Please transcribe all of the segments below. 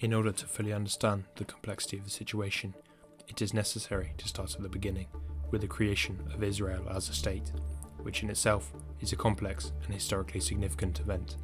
In order to fully understand the complexity of the situation, it is necessary to start at the beginning, with the creation of Israel as a state, which in itself is a complex and historically significant event.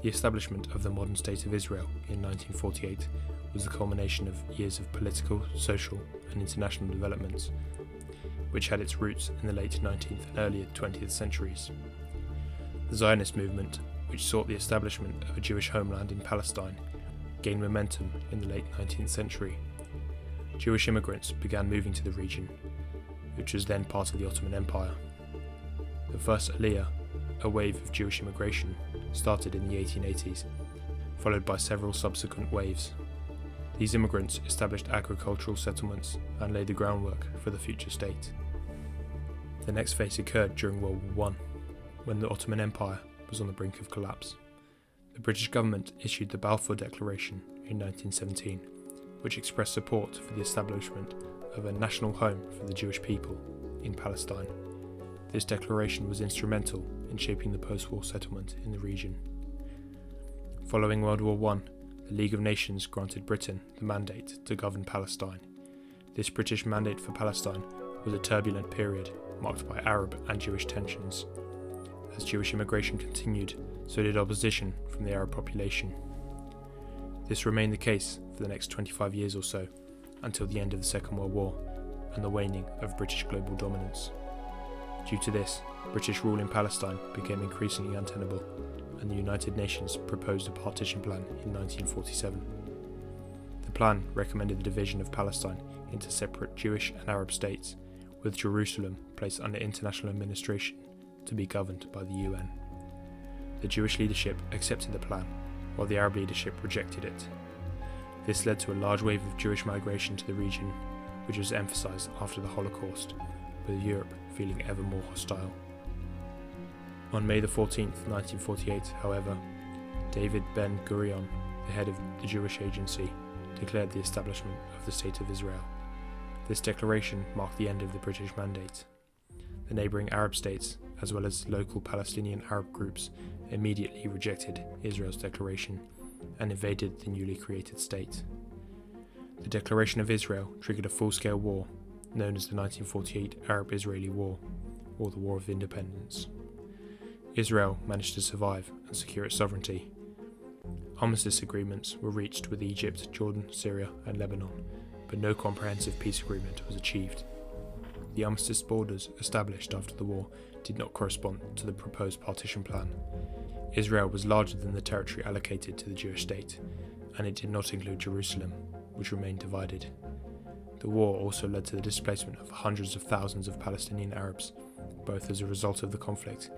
The establishment of the modern state of Israel in 1948 was the culmination of years of political, social, and international developments, which had its roots in the late 19th and earlier 20th centuries. The Zionist movement, which sought the establishment of a Jewish homeland in Palestine, gained momentum in the late 19th century. Jewish immigrants began moving to the region, which was then part of the Ottoman Empire. The first Aliyah, a wave of Jewish immigration, started in the 1880s, followed by several subsequent waves. These immigrants established agricultural settlements and laid the groundwork for the future state. The next phase occurred during World War I, when the Ottoman Empire was on the brink of collapse. The British government issued the Balfour Declaration in 1917, which expressed support for the establishment of a national home for the Jewish people in Palestine. This declaration was instrumental in shaping the post-war settlement in the region. Following World War I, the League of Nations granted Britain the mandate to govern Palestine. This British mandate for Palestine was a turbulent period marked by Arab and Jewish tensions. As Jewish immigration continued, so did opposition from the Arab population. This remained the case for the next 25 years or so, until the end of the Second World War and the waning of British global dominance. Due to this, British rule in Palestine became increasingly untenable, and the United Nations proposed a partition plan in 1947. The plan recommended the division of Palestine into separate Jewish and Arab states, with Jerusalem placed under international administration to be governed by the UN. The Jewish leadership accepted the plan, while the Arab leadership rejected it. This led to a large wave of Jewish migration to the region, which was emphasized after the Holocaust, with Europe feeling ever more hostile. On May 14, 1948, however, David Ben-Gurion, the head of the Jewish Agency, declared the establishment of the State of Israel. This declaration marked the end of the British mandate. The neighbouring Arab states, as well as local Palestinian Arab groups, immediately rejected Israel's declaration and invaded the newly created state. The Declaration of Israel triggered a full-scale war, known as the 1948 Arab-Israeli War, or the War of Independence. Israel managed to survive and secure its sovereignty. Armistice agreements were reached with Egypt, Jordan, Syria, and Lebanon, but no comprehensive peace agreement was achieved. The armistice borders established after the war did not correspond to the proposed partition plan. Israel was larger than the territory allocated to the Jewish state, and it did not include Jerusalem, which remained divided. The war also led to the displacement of hundreds of thousands of Palestinian Arabs, both as a result of the conflict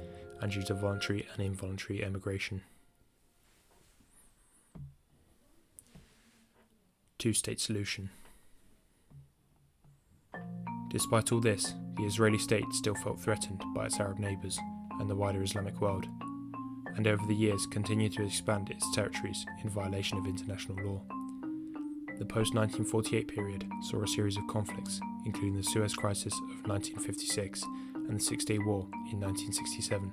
and due to voluntary and involuntary emigration. Two-state solution. Despite all this, the Israeli state still felt threatened by its Arab neighbours and the wider Islamic world, and over the years continued to expand its territories in violation of international law. The post-1948 period saw a series of conflicts, including the Suez Crisis of 1956 and the Six-Day War in 1967.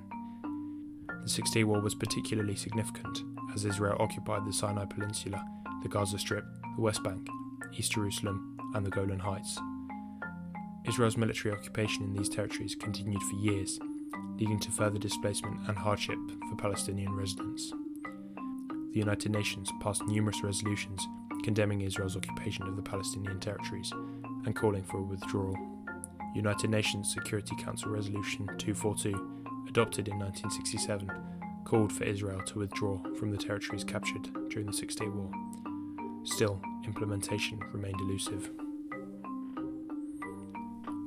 The Six-Day War was particularly significant as Israel occupied the Sinai Peninsula, the Gaza Strip, the West Bank, East Jerusalem, and the Golan Heights. Israel's military occupation in these territories continued for years, leading to further displacement and hardship for Palestinian residents. The United Nations passed numerous resolutions condemning Israel's occupation of the Palestinian territories and calling for a withdrawal. United Nations Security Council Resolution 242, adopted in 1967, called for Israel to withdraw from the territories captured during the Six-Day War. Still, implementation remained elusive.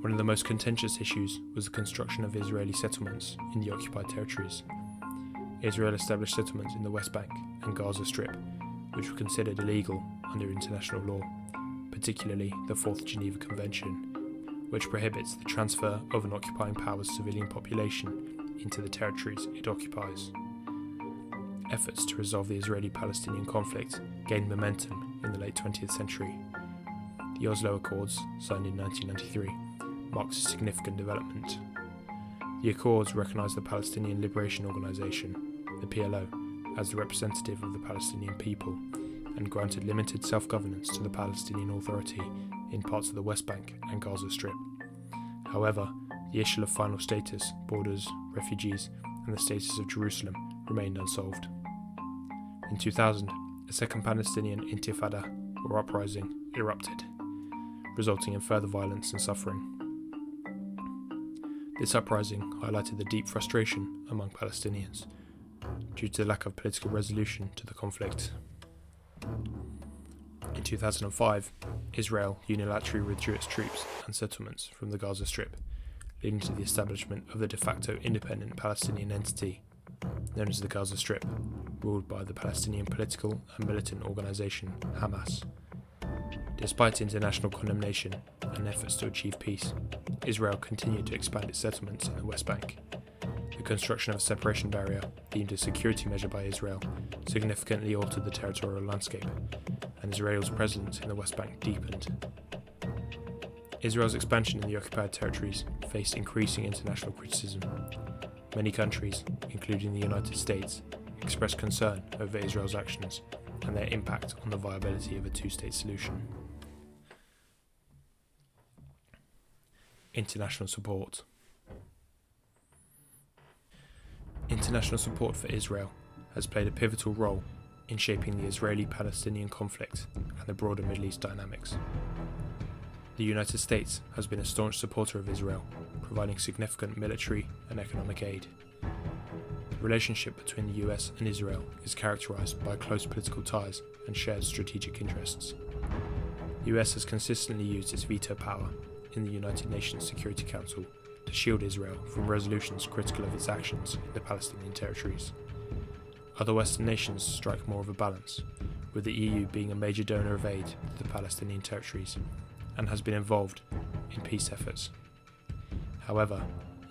One of the most contentious issues was the construction of Israeli settlements in the occupied territories. Israel established settlements in the West Bank and Gaza Strip, which were considered illegal under international law, particularly the Fourth Geneva Convention, which prohibits the transfer of an occupying power's civilian population into the territories it occupies. Efforts to resolve the Israeli-Palestinian conflict gained momentum in the late 20th century. The Oslo Accords, signed in 1993, marks a significant development. The Accords recognise the Palestinian Liberation Organization, the PLO, as the representative of the Palestinian people and granted limited self-governance to the Palestinian Authority in parts of the West Bank and Gaza Strip. However, the issue of final status, borders, refugees, and the status of Jerusalem remained unsolved. In 2000, a second Palestinian intifada, or uprising, erupted, resulting in further violence and suffering. This uprising highlighted the deep frustration among Palestinians due to the lack of political resolution to the conflict. In 2005, Israel unilaterally withdrew its troops and settlements from the Gaza Strip, leading to the establishment of the de facto independent Palestinian entity known as the Gaza Strip, ruled by the Palestinian political and militant organisation Hamas. Despite international condemnation and efforts to achieve peace, Israel continued to expand its settlements in the West Bank. The construction of a separation barrier, deemed a security measure by Israel, significantly altered the territorial landscape, and Israel's presence in the West Bank deepened. Israel's expansion in the occupied territories faced increasing international criticism. Many countries, including the United States, expressed concern over Israel's actions and their impact on the viability of a two-state solution. International support. International support for Israel has played a pivotal role in shaping the Israeli-Palestinian conflict and the broader Middle East dynamics. The United States has been a staunch supporter of Israel, providing significant military and economic aid. The relationship between the US and Israel is characterized by close political ties and shared strategic interests. The US has consistently used its veto power in the United Nations Security Council to shield Israel from resolutions critical of its actions in the Palestinian territories. Other Western nations strike more of a balance, with the EU being a major donor of aid to the Palestinian territories and has been involved in peace efforts. However,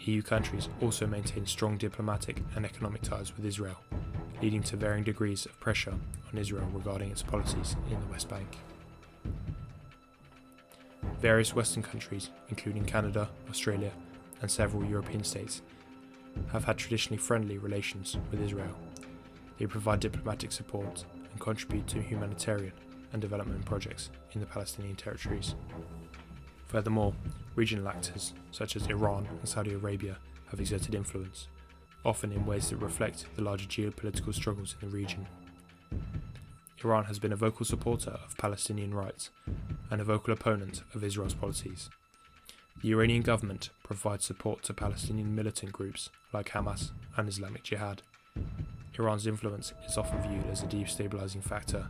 EU countries also maintain strong diplomatic and economic ties with Israel, leading to varying degrees of pressure on Israel regarding its policies in the West Bank. Various Western countries, including Canada, Australia, and several European states, have had traditionally friendly relations with Israel. They provide diplomatic support and contribute to humanitarian and development projects in the Palestinian territories. Furthermore, regional actors such as Iran and Saudi Arabia have exerted influence, often in ways that reflect the larger geopolitical struggles in the region. Iran has been a vocal supporter of Palestinian rights and a vocal opponent of Israel's policies. The Iranian government provides support to Palestinian militant groups like Hamas and Islamic Jihad. Iran's influence is often viewed as a destabilizing factor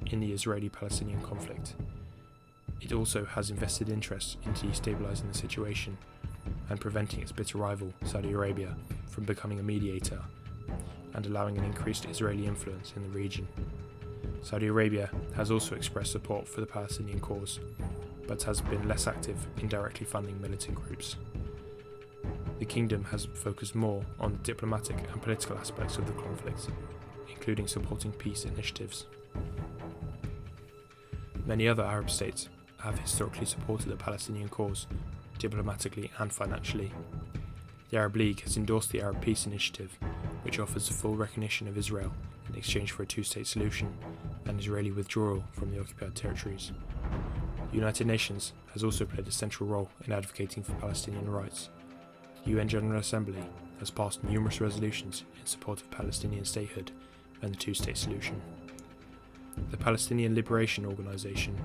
in the Israeli-Palestinian conflict. It also has invested interests in destabilizing the situation and preventing its bitter rival, Saudi Arabia, from becoming a mediator and allowing an increased Israeli influence in the region. Saudi Arabia has also expressed support for the Palestinian cause, but has been less active in directly funding militant groups. The kingdom has focused more on the diplomatic and political aspects of the conflict, including supporting peace initiatives. Many other Arab states have historically supported the Palestinian cause, diplomatically and financially. The Arab League has endorsed the Arab Peace Initiative, which offers full recognition of Israel in exchange for a two-state solution and Israeli withdrawal from the occupied territories. The United Nations has also played a central role in advocating for Palestinian rights. The UN General Assembly has passed numerous resolutions in support of Palestinian statehood and the two-state solution. The Palestinian Liberation Organization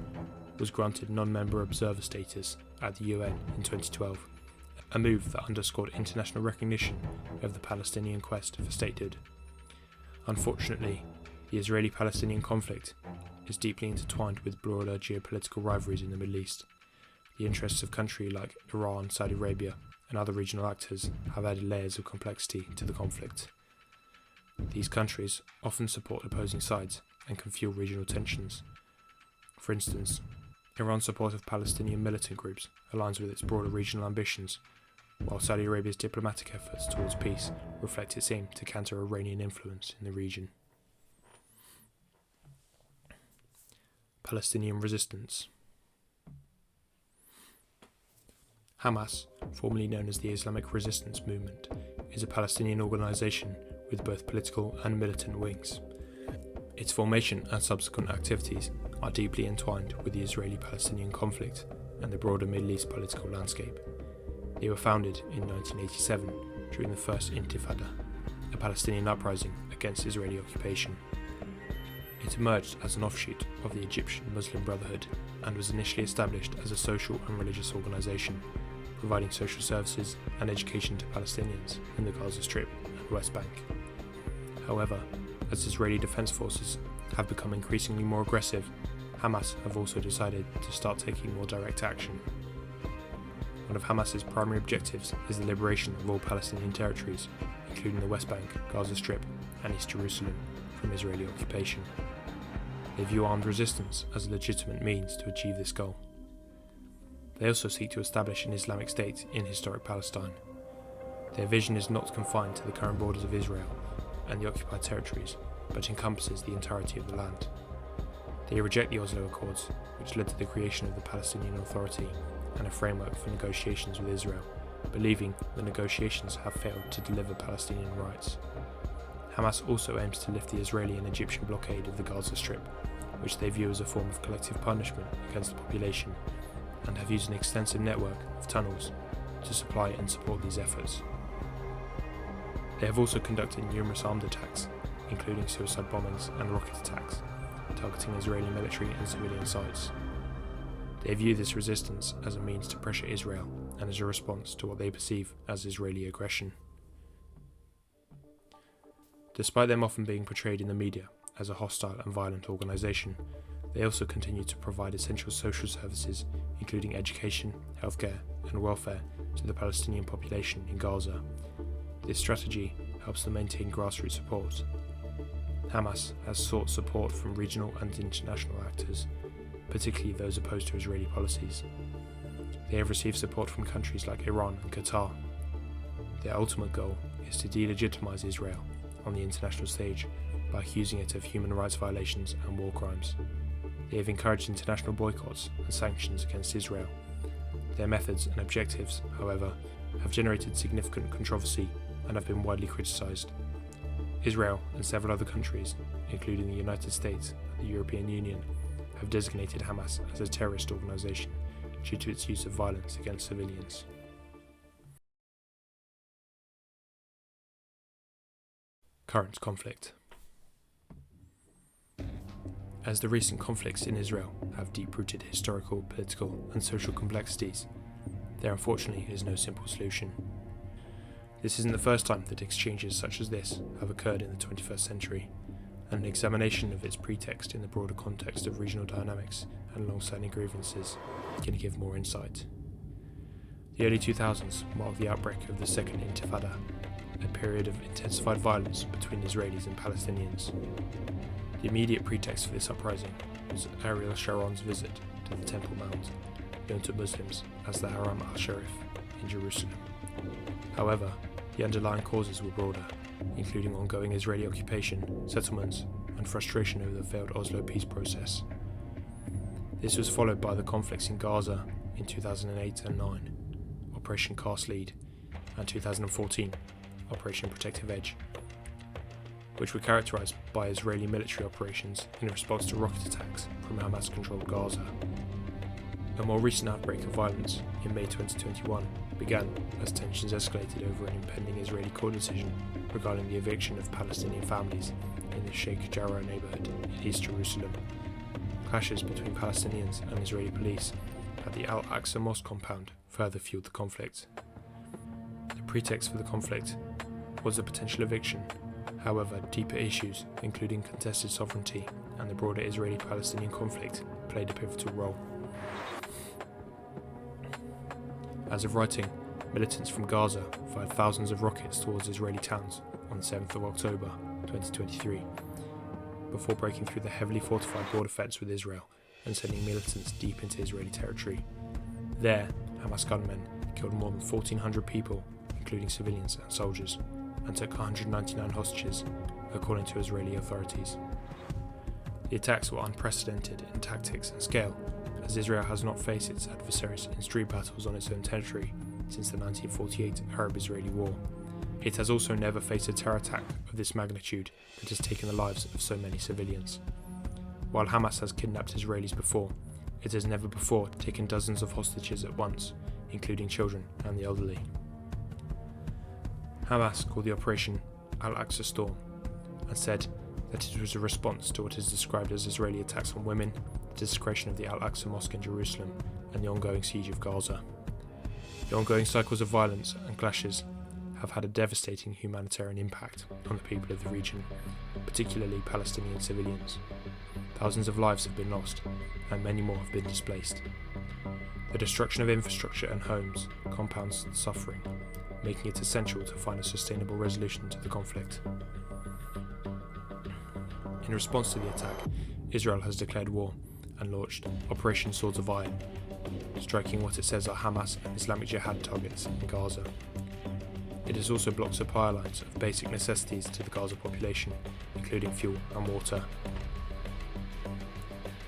was granted non-member observer status at the UN in 2012, a move that underscored international recognition of the Palestinian quest for statehood. Unfortunately, the Israeli-Palestinian conflict is deeply intertwined with broader geopolitical rivalries in the Middle East. The interests of countries like Iran, Saudi Arabia, and other regional actors have added layers of complexity to the conflict. These countries often support opposing sides and can fuel regional tensions. For instance, Iran's support of Palestinian militant groups aligns with its broader regional ambitions, while Saudi Arabia's diplomatic efforts towards peace reflect its aim to counter Iranian influence in the region. Palestinian Resistance. Hamas, formerly known as the Islamic Resistance Movement, is a Palestinian organisation with both political and militant wings. Its formation and subsequent activities are deeply entwined with the Israeli-Palestinian conflict and the broader Middle East political landscape. They were founded in 1987 during the First Intifada, a Palestinian uprising against Israeli occupation. It emerged as an offshoot of the Egyptian Muslim Brotherhood and was initially established as a social and religious organisation, providing social services and education to Palestinians in the Gaza Strip and West Bank. However, as Israeli defence forces have become increasingly more aggressive, Hamas have also decided to start taking more direct action. One of Hamas's primary objectives is the liberation of all Palestinian territories, including the West Bank, Gaza Strip and East Jerusalem, from Israeli occupation. They view armed resistance as a legitimate means to achieve this goal. They also seek to establish an Islamic state in historic Palestine. Their vision is not confined to the current borders of Israel and the occupied territories, but encompasses the entirety of the land. They reject the Oslo Accords, which led to the creation of the Palestinian Authority and a framework for negotiations with Israel, believing the negotiations have failed to deliver Palestinian rights. Hamas also aims to lift the Israeli and Egyptian blockade of the Gaza Strip, which they view as a form of collective punishment against the population, and have used an extensive network of tunnels to supply and support these efforts. They have also conducted numerous armed attacks, including suicide bombings and rocket attacks, targeting Israeli military and civilian sites. They view this resistance as a means to pressure Israel and as a response to what they perceive as Israeli aggression. Despite them often being portrayed in the media as a hostile and violent organisation, they also continue to provide essential social services, including education, healthcare and welfare, to the Palestinian population in Gaza. This strategy helps them maintain grassroots support. Hamas has sought support from regional and international actors, particularly those opposed to Israeli policies. They have received support from countries like Iran and Qatar. Their ultimate goal is to delegitimize Israel on the international stage by accusing it of human rights violations and war crimes. They have encouraged international boycotts and sanctions against Israel. Their methods and objectives, however, have generated significant controversy and have been widely criticized. Israel and several other countries, including the United States and the European Union, have designated Hamas as a terrorist organization due to its use of violence against civilians. Current conflict. As the recent conflicts in Israel have deep-rooted historical, political and social complexities, there unfortunately is no simple solution. This isn't the first time that exchanges such as this have occurred in the 21st century, and an examination of its pretext in the broader context of regional dynamics and long-standing grievances can give more insight. The early 2000s marked the outbreak of the Second Intifada, a period of intensified violence between Israelis and Palestinians. The immediate pretext for this uprising was Ariel Sharon's visit to the Temple Mount, known to Muslims as the Haram al-Sharif in Jerusalem. However, the underlying causes were broader, including ongoing Israeli occupation, settlements, and frustration over the failed Oslo peace process. This was followed by the conflicts in Gaza in 2008 and 9, Operation Cast Lead, and 2014, Operation Protective Edge, which were characterized by Israeli military operations in response to rocket attacks from Hamas-controlled Gaza. A more recent outbreak of violence in May 2021 began as tensions escalated over an impending Israeli court decision regarding the eviction of Palestinian families in the Sheikh Jarrah neighborhood in East Jerusalem. Clashes between Palestinians and Israeli police at the Al-Aqsa Mosque compound further fueled the conflict. The pretext for the conflict was the potential eviction. However, deeper issues, including contested sovereignty and the broader Israeli-Palestinian conflict, played a pivotal role. As of writing, militants from Gaza fired thousands of rockets towards Israeli towns on the 7th of October 2023, before breaking through the heavily fortified border fence with Israel and sending militants deep into Israeli territory. There, Hamas gunmen killed more than 1,400 people, including civilians and soldiers, and took 199 hostages, according to Israeli authorities. The attacks were unprecedented in tactics and scale, as Israel has not faced its adversaries in street battles on its own territory since the 1948 Arab-Israeli War, It has also never faced a terror attack of this magnitude that has taken the lives of so many civilians. While Hamas has kidnapped Israelis before, it has never before taken dozens of hostages at once, including children and the elderly. Hamas called the operation Al-Aqsa Storm and said that it was a response to what is described as Israeli attacks on women, the desecration of the Al-Aqsa Mosque in Jerusalem, and the ongoing siege of Gaza. The ongoing cycles of violence and clashes have had a devastating humanitarian impact on the people of the region, particularly Palestinian civilians. Thousands of lives have been lost, and many more have been displaced. The destruction of infrastructure and homes compounds the suffering, making it essential to find a sustainable resolution to the conflict. In response to the attack, Israel has declared war and launched Operation Swords of Iron, striking what it says are Hamas and Islamic Jihad targets in Gaza. It has also blocked supply lines of basic necessities to the Gaza population, including fuel and water.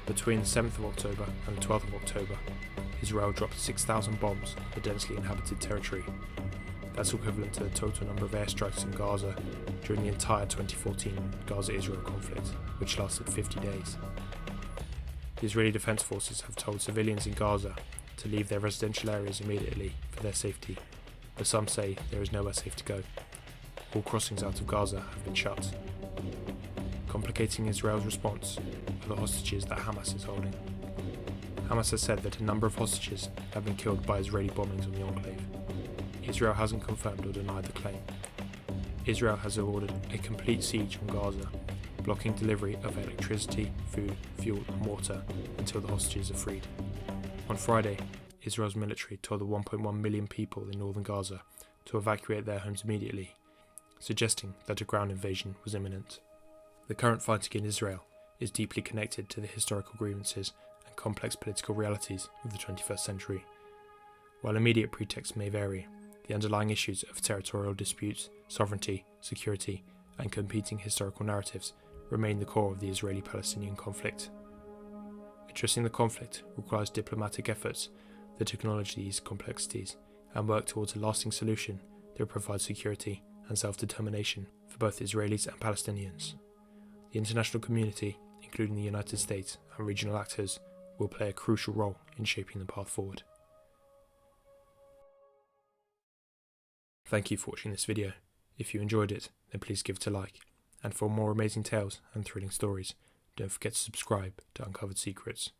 Between the 7th of October and the 12th of October, Israel dropped 6,000 bombs on the densely inhabited territory. That's equivalent to the total number of airstrikes in Gaza during the entire 2014 Gaza-Israel conflict, which lasted 50 days. The Israeli Defense Forces have told civilians in Gaza to leave their residential areas immediately for their safety, but some say there is nowhere safe to go. All crossings out of Gaza have been shut. Complicating Israel's response are the hostages that Hamas is holding. Hamas has said that a number of hostages have been killed by Israeli bombings on the enclave. Israel hasn't confirmed or denied the claim. Israel has ordered a complete siege on Gaza, blocking delivery of electricity, food, fuel and water until the hostages are freed. On Friday, Israel's military told the 1.1 million people in northern Gaza to evacuate their homes immediately, suggesting that a ground invasion was imminent. The current fighting in Israel is deeply connected to the historical grievances and complex political realities of the 21st century. While immediate pretexts may vary, the underlying issues of territorial disputes, sovereignty, security, and competing historical narratives remain the core of the Israeli-Palestinian conflict. Addressing the conflict requires diplomatic efforts that acknowledge these complexities and work towards a lasting solution that provides security and self-determination for both Israelis and Palestinians. The international community, including the United States and regional actors, will play a crucial role in shaping the path forward. Thank you for watching this video. If you enjoyed it, then please give it a like. And for more amazing tales and thrilling stories, don't forget to subscribe to Uncovered Secrets.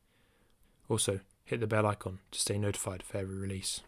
Also, hit the bell icon to stay notified for every release.